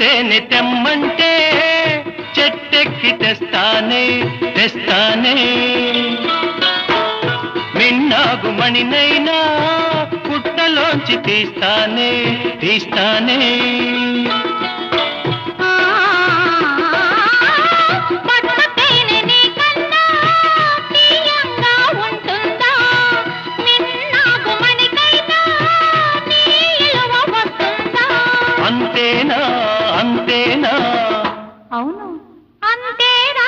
తేనె తెమ్మంటే చెట్టెక్కి తెస్తానే తెస్తానే మిన్నాగు మణినైనా పుట్టలోంచి తీస్తానే తీస్తానే అంతేనా అవును అంతేనా